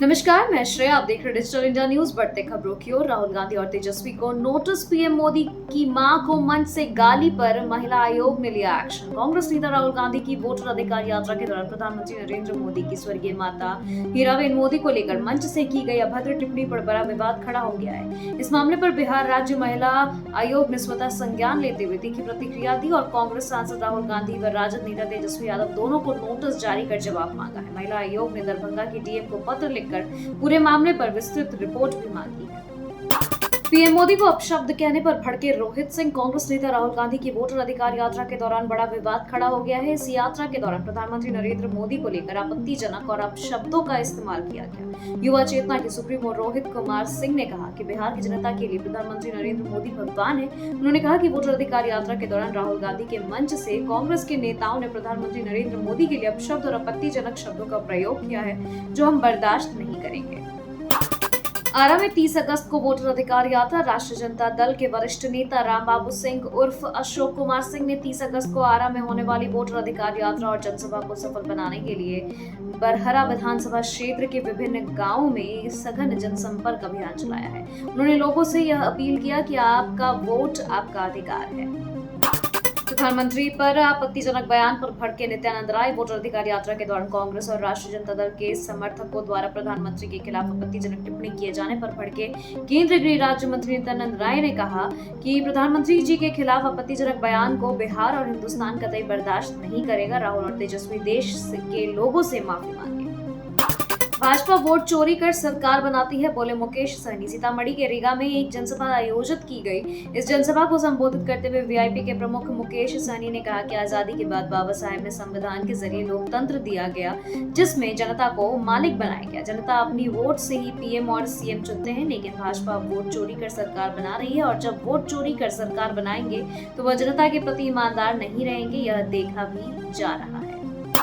नमस्कार, मैं श्रेया। आप देख रहे हैं डिजिटल इंडिया न्यूज। बढ़ते खबरों की ओर। राहुल गांधी और तेजस्वी को नोटिस। पीएम मोदी की मां को मंच से गाली पर महिला आयोग ने लिया एक्शन। कांग्रेस नेता राहुल गांधी की वोटर अधिकार यात्रा के दौरान प्रधानमंत्री नरेंद्र मोदी की स्वर्गीय माता हीराबेन मोदी को लेकर मंच से की गई अभद्र टिप्पणी पर बड़ा विवाद खड़ा हो गया है। इस मामले पर बिहार राज्य महिला आयोग ने स्वतः संज्ञान लेते हुए तीखी प्रतिक्रिया दी और कांग्रेस सांसद राहुल गांधी व राजद नेता तेजस्वी यादव दोनों को नोटिस जारी कर जवाब मांगा है। महिला आयोग ने दरभंगा की डीएम को पत्र लिखकर पूरे मामले पर विस्तृत रिपोर्ट भी मांगी है। पीएम मोदी को अपशब्द कहने पर भड़के रोहित सिंह। कांग्रेस नेता राहुल गांधी की वोटर अधिकार यात्रा के दौरान बड़ा विवाद खड़ा हो गया है। इस यात्रा के दौरान प्रधानमंत्री नरेंद्र मोदी को लेकर आपत्तिजनक और अपशब्दों का इस्तेमाल किया गया। युवा चेतना के सुप्रीमो रोहित कुमार सिंह ने कहा कि बिहार की जनता के लिए प्रधानमंत्री नरेंद्र मोदी भगवान है। उन्होंने कहा कि वोटर अधिकार यात्रा के दौरान राहुल गांधी के मंच से कांग्रेस के नेताओं ने प्रधानमंत्री नरेंद्र मोदी के लिए अपशब्द और आपत्तिजनक शब्दों का प्रयोग किया है, जो हम बर्दाश्त नहीं करेंगे। आरा में 30 अगस्त को वोटर अधिकार यात्रा। राष्ट्रीय जनता दल के वरिष्ठ नेता रामबाबू सिंह उर्फ अशोक कुमार सिंह ने 30 अगस्त को आरा में होने वाली वोटर अधिकार यात्रा और जनसभा को सफल बनाने के लिए बरहरा विधानसभा क्षेत्र के विभिन्न गांवों में सघन जनसंपर्क अभियान चलाया है। उन्होंने लोगों से यह अपील किया कि आपका वोट आपका अधिकार है। प्रधानमंत्री पर आपत्तिजनक बयान पर भड़के नित्यानंद राय। वोटर अधिकार यात्रा के दौरान कांग्रेस और राष्ट्रीय जनता दल के समर्थकों द्वारा प्रधानमंत्री के खिलाफ आपत्तिजनक टिप्पणी किए जाने पर भड़के केंद्रीय गृह राज्य मंत्री नित्यानंद राय ने कहा कि प्रधानमंत्री जी के खिलाफ आपत्तिजनक बयान को बिहार और हिंदुस्तान कतई बर्दाश्त नहीं करेगा। राहुल और तेजस्वी देश के लोगों से माफी मांगे। भाजपा वोट चोरी कर सरकार बनाती है, बोले मुकेश सहनी। सीतामढ़ी के रीगा में एक जनसभा आयोजित की गई। इस जनसभा को संबोधित करते हुए वीआईपी के प्रमुख मुकेश सहनी ने कहा कि आजादी के बाद बाबा साहेब ने संविधान के जरिए लोकतंत्र दिया गया, जिसमें जनता को मालिक बनाया गया। जनता अपनी वोट से ही पीएम और सीएम चुनते हैं, लेकिन भाजपा वोट चोरी कर सरकार बना रही है और जब वोट चोरी कर सरकार बनाएंगे तो वह जनता के प्रति ईमानदार नहीं रहेंगे। यह देखा भी जा रहा है।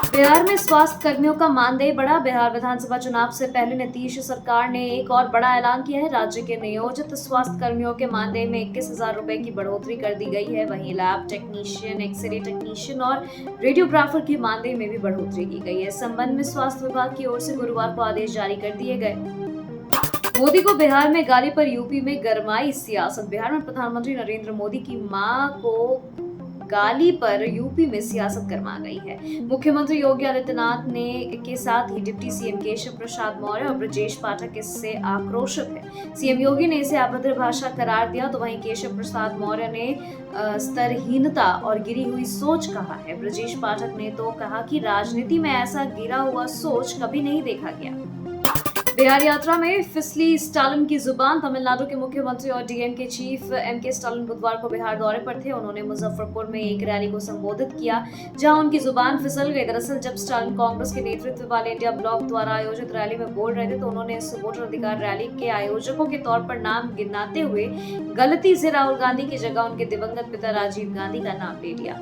बिहार में स्वास्थ्य कर्मियों का मानदेय बढ़ा। बिहार विधानसभा चुनाव से पहले नीतीश सरकार ने एक और बड़ा ऐलान किया है। राज्य के नियोजित स्वास्थ्य कर्मियों के मानदेय में 21,000 रुपए की बढ़ोतरी कर दी गई है। वहीं लैब टेक्नीशियन, एक्सरे टेक्नीशियन और रेडियोग्राफर के मानदेय में भी बढ़ोतरी की गई है। इस संबंध में स्वास्थ्य विभाग की ओर से गुरुवार को आदेश जारी कर दिए गए। मोदी को बिहार में गाली पर यूपी में गरमाई सियासत। बिहार में प्रधानमंत्री नरेंद्र मोदी की मां को गाली पर यूपी में सियासत गरमा गई है। मुख्यमंत्री योगी आदित्यनाथ ने के साथ ही डिप्टी सीएम केशव प्रसाद मौर्य और ब्रजेश पाठक इससे आक्रोशित है। सीएम योगी ने इसे अभद्र भाषा करार दिया, तो वहीं केशव प्रसाद मौर्य ने स्तरहीनता और गिरी हुई सोच कहा है। ब्रजेश पाठक ने तो कहा कि राजनीति में ऐसा गिरा हुआ सोच कभी नहीं देखा गया। बिहार यात्रा में फिसली स्टालिन की जुबान। तमिलनाडु के मुख्यमंत्री और डीएम के चीफ एमके स्टालिन बुधवार को बिहार दौरे पर थे। उन्होंने मुजफ्फरपुर में एक रैली को संबोधित किया, जहां उनकी जुबान फिसल गई। दरअसल जब स्टालिन कांग्रेस के नेतृत्व वाले इंडिया ब्लॉक द्वारा आयोजित रैली में बोल रहे थे, तो उन्होंने इस वोटर अधिकार रैली के आयोजकों के तौर पर नाम गिनाते हुए गलती से राहुल गांधी की जगह उनके दिवंगत पिता राजीव गांधी का नाम ले लिया।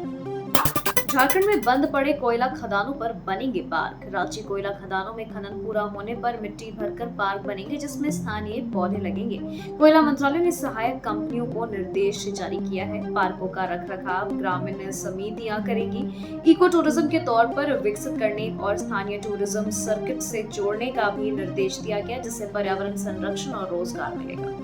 झारखंड में बंद पड़े कोयला खदानों पर बनेंगे पार्क। रांची कोयला खदानों में खनन पूरा होने पर मिट्टी भरकर पार्क बनेंगे, जिसमें स्थानीय पौधे लगेंगे। कोयला मंत्रालय ने सहायक कंपनियों को निर्देश जारी किया है। पार्कों का रखरखाव ग्रामीण समितियां करेंगी। इको टूरिज्म के तौर पर विकसित करने और स्थानीय टूरिज्म सर्किट से जोड़ने का भी निर्देश दिया गया, जिससे पर्यावरण संरक्षण और रोजगार मिलेगा।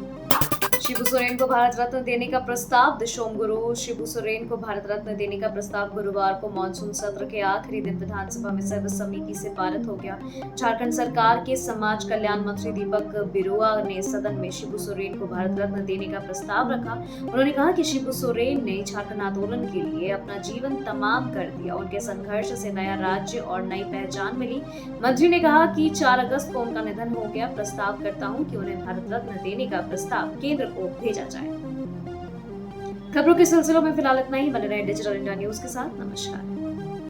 शिबू सोरेन को भारत रत्न देने का प्रस्ताव। दिशोम गुरु शिबू सोरेन को भारत रत्न देने का प्रस्ताव गुरुवार को मानसून सत्र के आखिरी दिन विधानसभा में सर्वसम्मति से पारित हो गया। झारखंड सरकार के समाज कल्याण मंत्री दीपक बिरुआ ने सदन में शिबू सोरेन को भारत रत्न देने का प्रस्ताव रखा। उन्होंने कहा कि शिबू सोरेन ने झारखंड आंदोलन के लिए अपना जीवन तमाम कर दिया। उनके संघर्ष से नया राज्य और नई पहचान मिली। मंत्री ने कहा कि 4 अगस्त को उनका निधन हो गया। प्रस्ताव करता हूं कि उन्हें भारत रत्न देने का प्रस्ताव केंद्र को भेजा जाए। खबरों के सिलसिलों में फिलहाल इतना ही। बने रहे डिजिटल इंडिया न्यूज के साथ। नमस्कार।